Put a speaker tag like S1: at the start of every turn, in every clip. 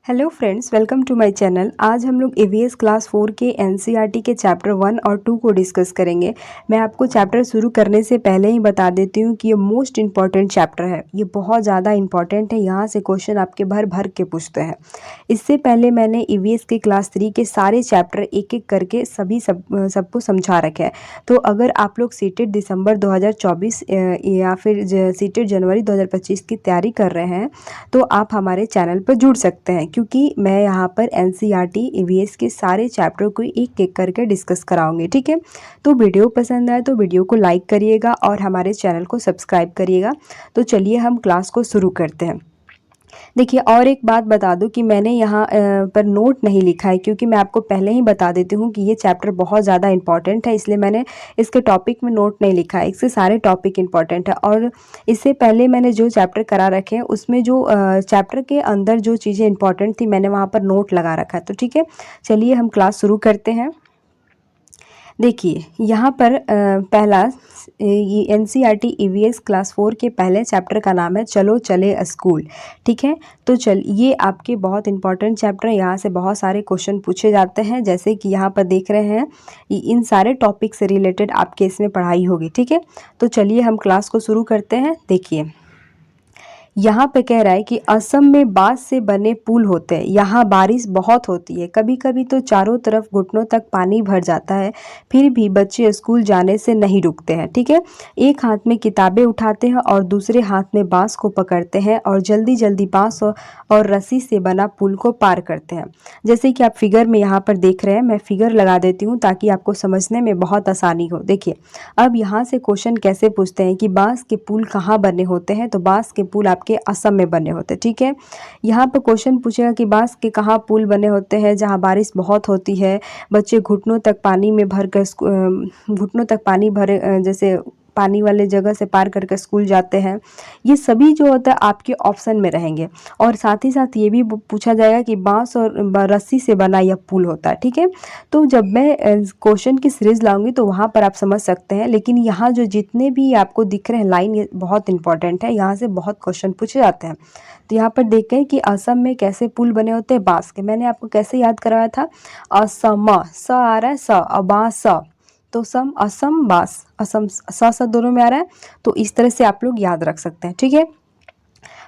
S1: Hello friends, welcome to my channel. आज हम लोग ईवीएस क्लास 4 के एनसीईआरटी के चैप्टर 1 और 2 को डिस्कस करेंगे। मैं आपको चैप्टर शुरू करने से पहले ही बता देती हूँ कि ये मोस्ट इम्पॉर्टेंट चैप्टर है। ये बहुत ज़्यादा इम्पॉर्टेंट है, यहाँ से क्वेश्चन आपके भर भर के पूछते हैं। इससे पहले मैंने ईवीएस के क्लास 3 के सारे चैप्टर एक एक करके सबको समझा रखे हैं। तो अगर आप लोग सीटेड दिसंबर 2024 या फिर सीटेड जनवरी 2025 की तैयारी कर रहे हैं तो आप हमारे चैनल पर जुड़ सकते हैं, क्योंकि मैं यहाँ पर एनसीईआरटी ईवीएस के सारे चैप्टर को एक एक करके डिस्कस कराऊंगी। ठीक है, तो वीडियो पसंद आए तो वीडियो को लाइक करिएगा और हमारे चैनल को सब्सक्राइब करिएगा। तो चलिए हम क्लास को शुरू करते हैं। देखिए, और एक बात बता दूं कि मैंने यहाँ पर नोट नहीं लिखा है, क्योंकि मैं आपको पहले ही बता देती हूँ कि ये चैप्टर बहुत ज़्यादा इंपॉर्टेंट है, इसलिए मैंने इसके टॉपिक में नोट नहीं लिखा है। इसके सारे टॉपिक इंपॉर्टेंट है और इससे पहले मैंने जो चैप्टर करा रखे हैं उसमें जो चैप्टर के अंदर जो चीज़ें इंपॉर्टेंट थी मैंने वहाँ पर नोट लगा रखा है। तो ठीक है, चलिए हम क्लास शुरू करते हैं। देखिए, यहाँ पर पहला ये एनसीईआरटी ईवीएस क्लास 4 के पहले चैप्टर का नाम है चलो चले स्कूल। ठीक है, तो ये आपके बहुत इंपॉर्टेंट चैप्टर है। यहाँ से बहुत सारे क्वेश्चन पूछे जाते हैं, जैसे कि यहाँ पर देख रहे हैं। इन सारे टॉपिक से रिलेटेड आपके इसमें पढ़ाई होगी। ठीक है, तो चलिए हम क्लास को शुरू करते हैं। देखिए, यहाँ पे कह रहा है कि असम में बांस से बने पुल होते हैं। यहाँ बारिश बहुत होती है, कभी कभी तो चारों तरफ घुटनों तक पानी भर जाता है, फिर भी बच्चे स्कूल जाने से नहीं रुकते हैं। ठीक है, एक हाथ में किताबें उठाते हैं और दूसरे हाथ में बांस को पकड़ते हैं और जल्दी जल्दी बांस और रस्सी से बना पुल को पार करते हैं। जैसे कि आप फिगर में यहाँ पर देख रहे हैं, मैं फिगर लगा देती हूँ ताकि आपको समझने में बहुत आसानी हो। देखिए, अब यहाँ से क्वेश्चन कैसे पूछते हैं कि बांस के पुल कहाँ बने होते हैं, तो बांस के पुल के असम में बने होते हैं। ठीक है, यहाँ पर क्वेश्चन पूछेगा कि बांस के कहाँ पुल बने होते हैं, जहाँ बारिश बहुत होती है, बच्चे घुटनों तक पानी में भर कर घुटनों तक पानी भरे जैसे पानी वाले जगह से पार करके स्कूल जाते हैं। ये सभी जो होता है आपके ऑप्शन में रहेंगे। और साथ ही साथ ये भी पूछा जाएगा कि बांस और रस्सी से बना यह पुल होता है। ठीक है, तो जब मैं क्वेश्चन की सीरीज लाऊंगी तो वहाँ पर आप समझ सकते हैं, लेकिन यहाँ जो जितने भी आपको दिख रहे हैं लाइन, ये बहुत इंपॉर्टेंट है, यहाँ से बहुत क्वेश्चन पूछे जाते हैं। तो यहाँ पर देखें कि असम में कैसे पुल बने होते हैं बांस के। मैंने आपको कैसे याद कराया था, असम स आ रहा है, स बांस स, तो सम असम बांस, असम स दोनों में आ रहा है। तो इस तरह से आप लोग याद रख सकते हैं। ठीक है,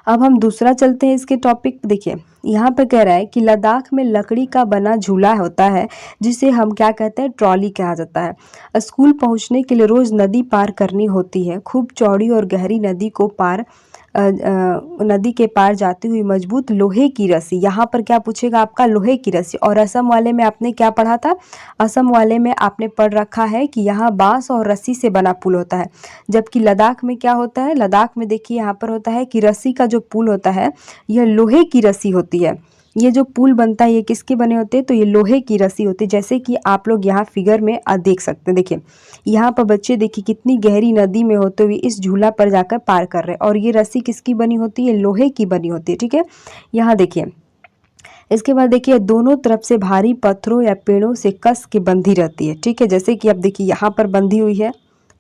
S1: अब हम दूसरा चलते हैं इसके टॉपिक। देखिए, यहाँ पे कह रहा है कि लद्दाख में लकड़ी का बना झूला होता है, जिसे हम क्या कहते हैं, ट्रॉली कहा जाता है। स्कूल पहुँचने के लिए रोज नदी पार करनी होती है। खूब चौड़ी और गहरी नदी को नदी के पार जाती हुई मजबूत लोहे की रस्सी। यहाँ पर क्या पूछेगा आपका, लोहे की रस्सी। और असम वाले में आपने क्या पढ़ा था, असम वाले में आपने पढ़ रखा है कि यहाँ बांस और रस्सी से बना पुल होता है। जबकि लद्दाख में क्या होता है, लद्दाख में देखिए यहाँ पर होता है कि रस्सी का जो पुल होता है यह लोहे की रस्सी होती है। ये जो पुल बनता है ये किसके बने होते हैं, तो ये लोहे की रस्सी होती है। जैसे कि आप लोग यहाँ फिगर में देख सकते हैं। देखिए, यहाँ पर बच्चे देखिए कितनी गहरी नदी में होते हुए इस झूला पर जाकर पार कर रहे हैं, और ये रस्सी किसकी बनी होती है, लोहे की बनी होती है। ठीक है, यहाँ देखिए, इसके बाद देखिए दोनों तरफ से भारी पत्थरों या पेड़ों से कस के बंधी रहती है। ठीक है, जैसे कि अब देखिए यहाँ पर बंधी हुई है,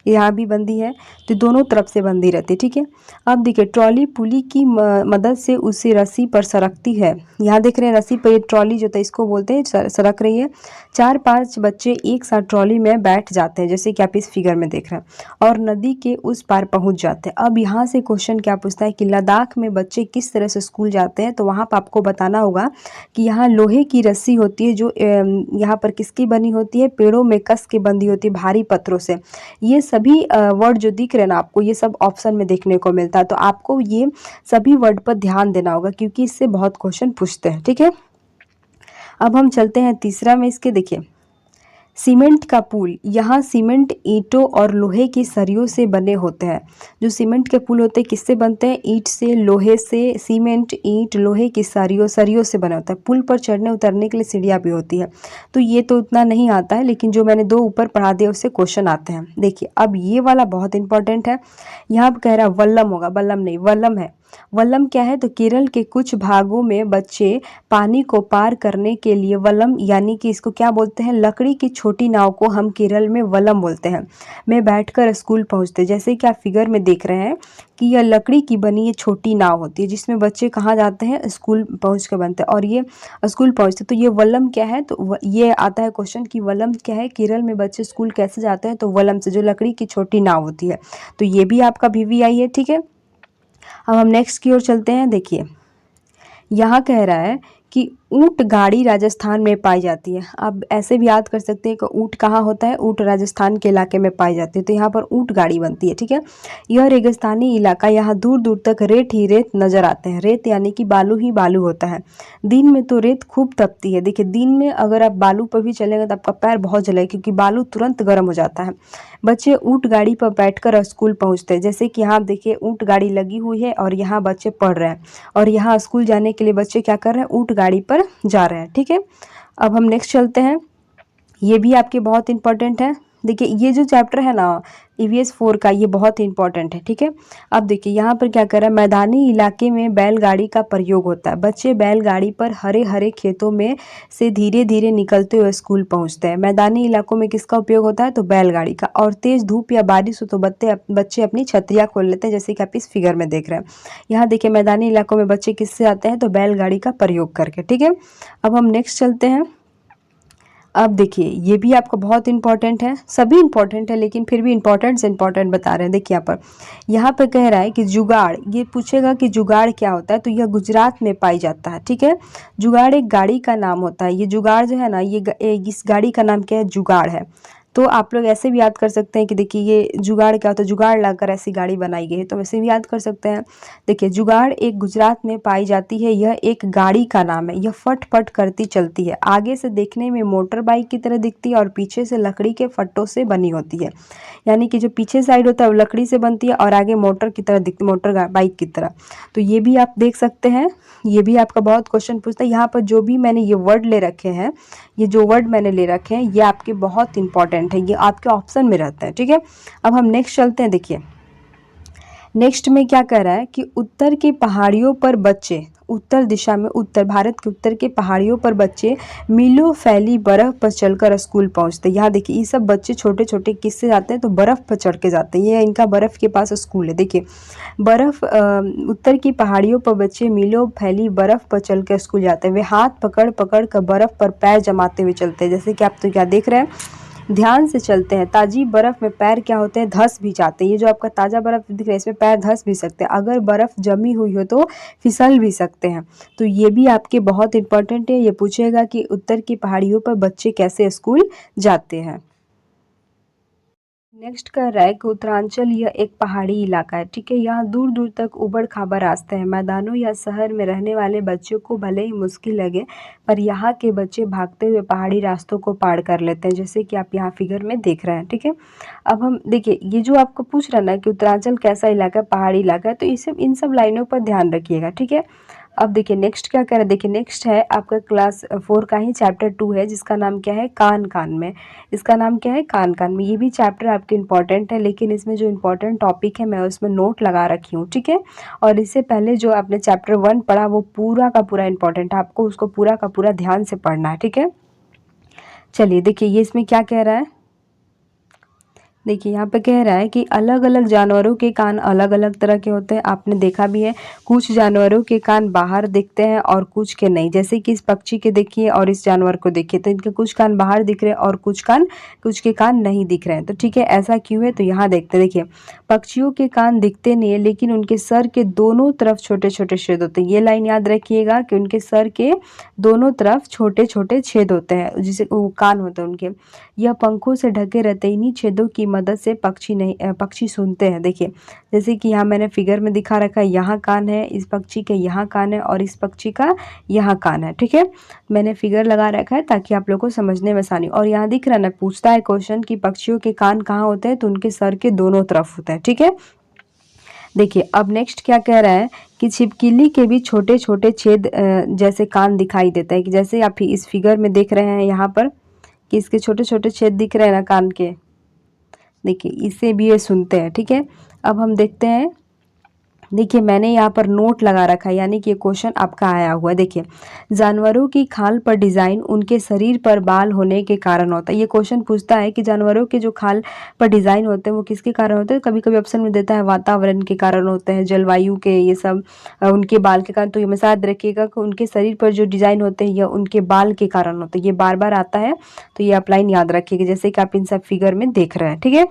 S1: यहाँ भी बंधी है, तो दोनों तरफ से बंधी रहती है। ठीक है, अब देखिए ट्रॉली पुली की मदद से उसे रस्सी पर सरकती है। यहाँ देख रहे हैं रस्सी पर, ये ट्रॉली जो था इसको बोलते हैं, सरक रही है। 4-5 बच्चे एक साथ ट्रॉली में बैठ जाते हैं, जैसे कि आप इस फिगर में देख रहे हैं, और नदी के उस पार पहुंच जाते हैं। अब यहाँ से क्वेश्चन क्या पूछता है कि लद्दाख में बच्चे किस तरह से स्कूल जाते हैं, तो वहाँ पर आपको बताना होगा कि यहाँ लोहे की रस्सी होती है, जो यहाँ पर किसकी बनी होती है, पेड़ों में कस के बंधी होती है भारी पत्थरों से। ये सभी वर्ड जो दिख रहे हैं ना आपको, ये सब ऑप्शन में देखने को मिलता है। तो आपको ये सभी वर्ड पर ध्यान देना होगा, क्योंकि इससे बहुत क्वेश्चन पूछते हैं। ठीक है, अब हम चलते हैं तीसरा में इसके। देखिए, सीमेंट का पुल, यहाँ सीमेंट ईंटों और लोहे की सरियों से बने होते हैं। जो सीमेंट के पुल होते हैं किससे बनते हैं, ईंट से, लोहे से। सीमेंट, ईंट, लोहे की सरियों से बना होता है। पुल पर चढ़ने उतरने के लिए सीढ़ियाँ भी होती है। तो ये तो उतना नहीं आता है, लेकिन जो मैंने 2 ऊपर पढ़ा दिया उससे क्वेश्चन आते हैं। देखिए, अब ये वाला बहुत इंपॉर्टेंट है। यहाँ पर कह रहा है वल्लम होगा, बल्लम नहीं, वल्लम है। वल्लम क्या है? तो केरल के कुछ भागों में बच्चे पानी को पार करने के लिए वल्लम यानी कि इसको क्या बोलते हैं? लकड़ी की छोटी नाव को हम केरल में वल्लम बोलते हैं, में बैठकर स्कूल पहुंचते। जैसे कि आप फिगर में देख रहे हैं कि यह लकड़ी की बनी ये छोटी नाव होती है जिसमें बच्चे कहाँ जाते हैं? स्कूल पहुंच के बनते हैं और ये स्कूल पहुंचते। तो ये वल्लम क्या है? तो ये आता है क्वेश्चन कि वल्लम क्या है? केरल में बच्चे स्कूल कैसे जाते हैं? तो वल्लम से, जो लकड़ी की छोटी नाव होती है। तो ये भी आपका VVI है, ठीक है। अब हम नेक्स्ट की ओर चलते हैं। देखिए यहाँ कह रहा है कि ऊंट गाड़ी राजस्थान में पाई जाती है। अब ऐसे भी याद कर सकते हैं कि ऊंट कहाँ होता है? ऊंट राजस्थान के इलाके में पाई जाती है, तो यहाँ पर ऊंट गाड़ी बनती है, ठीक है। यह रेगिस्तानी इलाका, यहाँ दूर दूर तक रेत ही रेत नजर आते हैं। रेत यानी कि बालू ही बालू होता है। दिन में तो रेत खूब तपती है। देखिए दिन में अगर आप बालू पर भी चलेंगे तो आपका पैर बहुत जलेगा क्योंकि बालू तुरंत गर्म हो जाता है। बच्चे ऊंट गाड़ी पर बैठकर स्कूल पहुंचते हैं। जैसे कि यहाँ देखिए ऊंट गाड़ी लगी हुई है और यहाँ बच्चे पढ़ रहे हैं और यहाँ स्कूल जाने के लिए बच्चे क्या कर रहे हैं? ऊंट गाड़ी पर जा रहे हैं, ठीक है। अब हम नेक्स्ट चलते हैं। ये भी आपके बहुत इंपॉर्टेंट है। देखिए ये जो चैप्टर है ना EVS 4 का, ये बहुत इंपॉर्टेंट है, ठीक है। अब देखिए यहाँ पर क्या कर रहा है? मैदानी इलाके में बैलगाड़ी का प्रयोग होता है। बच्चे बैलगाड़ी पर हरे हरे खेतों में से धीरे धीरे निकलते हुए स्कूल पहुँचते हैं। मैदानी इलाकों में किसका उपयोग होता है? तो बैलगाड़ी का। और तेज धूप या बारिश हो तो बच्चे अपनी छतरियाँ खोल लेते हैं, जैसे कि आप इस फिगर में देख रहे हैं। यहाँ देखिए मैदानी इलाकों में बच्चे किससे आते हैं? तो बैलगाड़ी का प्रयोग करके, ठीक है। अब हम नेक्स्ट चलते हैं। अब देखिए ये भी आपका बहुत इंपॉर्टेंट है, सभी इंपॉर्टेंट है लेकिन फिर भी इंपॉर्टेंट से इंपॉर्टेंट बता रहे हैं। देखिए यहाँ पर कह रहा है कि जुगाड़, ये पूछेगा कि जुगाड़ क्या होता है? तो यह गुजरात में पाई जाता है, ठीक है। जुगाड़ एक गाड़ी का नाम होता है। ये जुगाड़ जो है ना, इस गाड़ी का नाम क्या है? जुगाड़ है। तो आप लोग ऐसे भी याद कर सकते हैं कि देखिए ये जुगाड़ क्या होता है? जुगाड़ लाकर ऐसी गाड़ी बनाई गई है, तो वैसे भी याद कर सकते हैं। देखिए जुगाड़ एक गुजरात में पाई जाती है। यह एक गाड़ी का नाम है। यह फट फट करती चलती है। आगे से देखने में मोटर बाइक की तरह दिखती है और पीछे से लकड़ी के फट्टों से बनी होती है। यानी कि जो पीछे साइड होता है वो लकड़ी से बनती है और आगे मोटर की तरह दिखती, मोटर बाइक की तरह। तो ये भी आप देख सकते हैं। ये भी आपका बहुत क्वेश्चन पूछता है। यहाँ पर जो भी मैंने ये वर्ड ले रखे हैं, ये जो वर्ड मैंने ले रखे हैं, ये आपके बहुत इंपॉर्टेंट है, ये आपके ऑप्शन में रहता है, ठीक है। अब हम नेक्स्ट चलते हैं। देखिए नेक्स्ट में क्या कह रहा है कि उत्तर की पहाड़ियों पर बच्चे, उत्तर दिशा में, उत्तर भारत के उत्तर के पहाड़ियों पर बच्चे मीलों फैली बर्फ पर चलकर स्कूल पहुंचते हैं। यहाँ देखिए ये सब बच्चे छोटे छोटे किससे जाते हैं? तो बर्फ पर चढ़ के जाते हैं। ये इनका बर्फ के पास स्कूल है। देखिए बर्फ, उत्तर की पहाड़ियों पर बच्चे मीलों फैली बर्फ पर चलकर स्कूल जाते हैं। वे हाथ पकड़ पकड़ कर बर्फ पर पैर जमाते हुए चलते हैं। जैसे कि आप तो क्या देख रहे हैं, ध्यान से चलते हैं। ताजी बर्फ में पैर क्या होते हैं? धंस भी जाते हैं। ये जो आपका ताज़ा बर्फ दिख रहा है इसमें पैर धंस भी सकते हैं। अगर बर्फ जमी हुई हो तो फिसल भी सकते हैं। तो ये भी आपके बहुत इंपॉर्टेंट है। ये पूछेगा कि उत्तर की पहाड़ियों पर बच्चे कैसे स्कूल जाते हैं। नेक्स्ट कर रहा है कि उत्तरांचल यह एक पहाड़ी इलाका है, ठीक है। यहाँ दूर दूर तक उबड़ खाबड़ रास्ते हैं। मैदानों या शहर में रहने वाले बच्चों को भले ही मुश्किल लगे, पर यहाँ के बच्चे भागते हुए पहाड़ी रास्तों को पार कर लेते हैं, जैसे कि आप यहाँ फिगर में देख रहे हैं, ठीक है। अब हम देखिए ये जो आपको पूछ रहा है ना कि उत्तरांचल कैसा इलाका है? पहाड़ी इलाका है। तो इन सब लाइनों पर ध्यान रखिएगा, ठीक है। अब देखिए नेक्स्ट क्या कह रहा है? देखिए नेक्स्ट है आपका क्लास 4 का ही चैप्टर 2 है, जिसका नाम क्या है? कान कान में। इसका नाम क्या है? कान कान में। ये भी चैप्टर आपके इंपॉर्टेंट है, लेकिन इसमें जो इंपॉर्टेंट टॉपिक है मैं उसमें नोट लगा रखी हूँ, ठीक है। और इससे पहले जो आपने चैप्टर 1 पढ़ा वो पूरा का पूरा इंपॉर्टेंट है, आपको उसको पूरा का पूरा ध्यान से पढ़ना है, ठीक है। चलिए देखिए ये इसमें क्या कह रहा है। देखिए यहाँ पे कह रहा है कि अलग अलग जानवरों के कान अलग अलग तरह के होते हैं। आपने देखा भी है, कुछ जानवरों के कान बाहर दिखते हैं और कुछ के नहीं। जैसे कि इस पक्षी के देखिए और इस जानवर को देखिए, तो इनके कुछ कान बाहर दिख रहे हैं और कुछ के कान नहीं दिख रहे हैं। तो ठीक है, ऐसा क्यों है? तो यहाँ देखते हैं। देखिए पक्षियों के कान दिखते नहीं है, लेकिन उनके सर के दोनों तरफ छोटे छोटे छेद होते हैं। ये लाइन याद रखिएगा कि उनके सर के दोनों तरफ छोटे छोटे छेद होते हैं, जिसे वो कान होते हैं उनके। यह पंखों से ढके रहते हैं। इन्हीं छेदों की मदद से पक्षी सुनते हैं। देखिए जैसे कि यहाँ मैंने फिगर में दिखा रखा है, यहाँ कान है, इस पक्षी के यहाँ कान है और इस पक्षी का यहाँ कान है, ठीक है। मैंने फिगर लगा रखा है ताकि आप लोग को समझने में आसानी। और यहाँ दिख रहा है ना, पूछता है क्वेश्चन कि पक्षियों के कान कहाँ होते हैं? तो उनके सर के दोनों तरफ होते हैं, ठीक है। देखिए अब नेक्स्ट क्या कह रहा है कि छिपकली के भी छोटे छोटे छेद जैसे कान दिखाई देता है, कि जैसे आप इस फिगर में देख रहे हैं यहाँ पर कि इसके छोटे छोटे छेद दिख रहे हैं ना कान के। देखिए इससे भी ये सुनते हैं, ठीक है। अब हम देखते हैं, देखिए मैंने यहाँ पर नोट लगा रखा है, यानी कि ये क्वेश्चन आपका आया हुआ है। देखिए, जानवरों की खाल पर डिज़ाइन उनके शरीर पर बाल होने के कारण होता है। ये क्वेश्चन पूछता है कि जानवरों के जो खाल पर डिज़ाइन होते हैं वो किसके कारण होते हैं। कभी कभी ऑप्शन में देता है वातावरण के कारण होते हैं, जलवायु के, ये सब उनके बाल के कारण। तो ये हमेशा याद रखिएगा कि उनके शरीर पर जो डिज़ाइन होते हैं ये उनके बाल के कारण होते हैं। ये बार बार आता है, तो ये आप लाइन याद रखिएगा, जैसे कि आप इन सब फिगर में देख रहे हैं। ठीक है,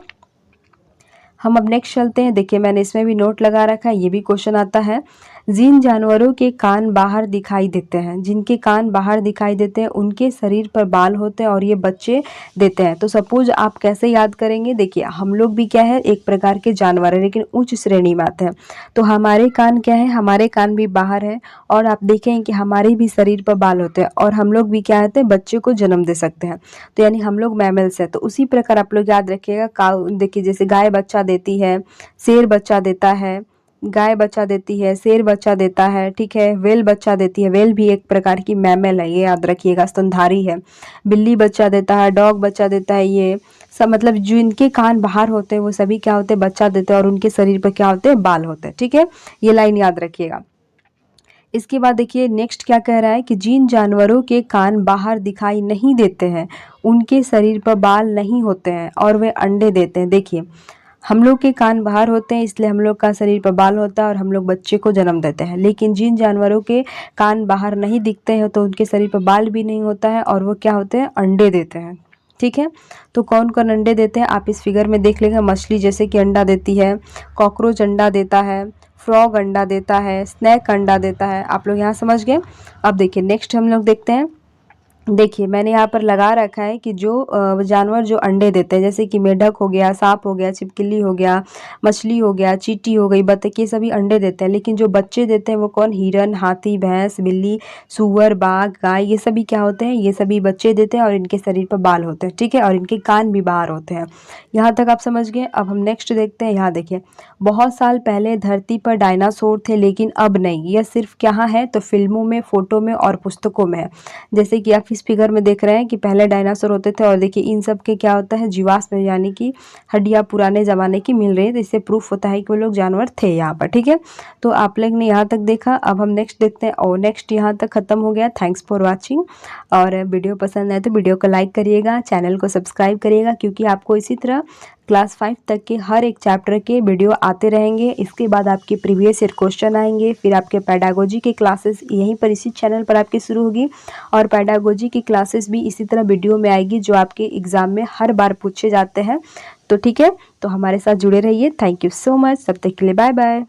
S1: हम अब नेक्स्ट चलते हैं। देखिए मैंने इसमें भी नोट लगा रखा है, ये भी क्वेश्चन आता है। जिन जानवरों के कान बाहर दिखाई देते हैं, जिनके कान बाहर दिखाई देते हैं उनके शरीर पर बाल होते हैं और ये बच्चे देते हैं। तो सपोज आप कैसे याद करेंगे, देखिए हम लोग भी क्या है, एक प्रकार के जानवर है लेकिन उच्च श्रेणी में आते हैं। तो हमारे कान क्या है, हमारे कान भी बाहर है और आप देखें कि हमारे भी शरीर पर बाल होते हैं और हम लोग भी क्या होते हैं, बच्चे को जन्म दे सकते हैं। तो यानी हम लोग मैमल्स हैं। तो उसी प्रकार आप लोग याद रखिएगा, काऊ देखिए जैसे गाय बच्चा देती है, शेर बच्चा देता है, गाय बच्चा देती है, शेर बच्चा देता है, ठीक है, वेल बच्चा देती है। वेल भी एक प्रकार की मैमल है, ये याद रखिएगा, स्तनधारी है। बिल्ली बच्चा देता है, डॉग बच्चा देता है। ये सब मतलब जो इनके कान बाहर होते हैं वो सभी क्या होते हैं, बच्चा देते हैं और उनके शरीर पर क्या होते हैं, बाल होते हैं। ठीक है, ये लाइन याद रखिएगा। इसके बाद देखिए नेक्स्ट क्या कह रहा है कि जिन जानवरों के कान बाहर दिखाई नहीं देते हैं उनके शरीर पर बाल नहीं होते हैं और वे अंडे देते हैं। देखिए हम लोग के कान बाहर होते हैं इसलिए हम लोग का शरीर पर बाल होता है और हम लोग बच्चे को जन्म देते हैं। लेकिन जिन जानवरों के कान बाहर नहीं दिखते हैं तो उनके शरीर पर बाल भी नहीं होता है और वो क्या होते हैं, अंडे देते हैं। ठीक है, तो कौन कौन अंडे देते हैं आप इस फिगर में देख लेंगे। मछली जैसे कि अंडा देती है, कॉकरोच अंडा देता है, फ्रॉग अंडा देता है, स्नैक अंडा देता है। आप लोग यहाँ समझ गए। अब देखिए नेक्स्ट हम लोग देखते हैं। देखिए मैंने यहाँ पर लगा रखा है कि जो जानवर जो अंडे देते हैं, जैसे कि मेढक हो गया, सांप हो गया, छिपकली हो गया, मछली हो गया, चींटी हो गई, बतख, ये सभी अंडे देते हैं। लेकिन जो बच्चे देते हैं वो कौन, हिरन, हाथी, भैंस, बिल्ली, सूअर, बाघ, गाय, ये सभी क्या होते हैं, ये सभी बच्चे देते हैं और इनके शरीर पर बाल होते हैं। ठीक है, और इनके कान भी बाहर होते हैं। यहाँ तक आप समझ गए। अब हम नेक्स्ट देखते हैं। यहाँ देखिए, बहुत साल पहले धरती पर डायनासोर थे लेकिन अब नहीं। यह सिर्फ क्या है, तो फिल्मों में, फोटो में और पुस्तकों में है। जैसे कि आप इस फिगर में देख रहे हैं कि पहले डायनासोर होते थे और देखिए इन सब के क्या होता है, जीवाश्म यानी कि हड्डियां पुराने ज़माने की मिल रही है। तो इससे प्रूफ होता है कि वो लोग जानवर थे यहाँ पर। ठीक है, तो आप लोग ने यहाँ तक देखा। अब हम नेक्स्ट देखते हैं और नेक्स्ट यहाँ तक खत्म हो गया। Thanks for watching. और वीडियो पसंद आए तो वीडियो को लाइक करिएगा, चैनल को सब्सक्राइब करिएगा, क्योंकि आपको इसी तरह क्लास 5 तक के हर एक चैप्टर के वीडियो आते रहेंगे। इसके बाद आपके प्रीवियस ईयर क्वेश्चन आएंगे, फिर आपके पेडागोजी के क्लासेस यहीं पर इसी चैनल पर आपकी शुरू होगी और पेडागोजी की क्लासेस भी इसी तरह वीडियो में आएगी जो आपके एग्ज़ाम में हर बार पूछे जाते हैं। तो ठीक है, तो हमारे साथ जुड़े रहिए। Thank you so much. तब तक के लिए बाय बाय।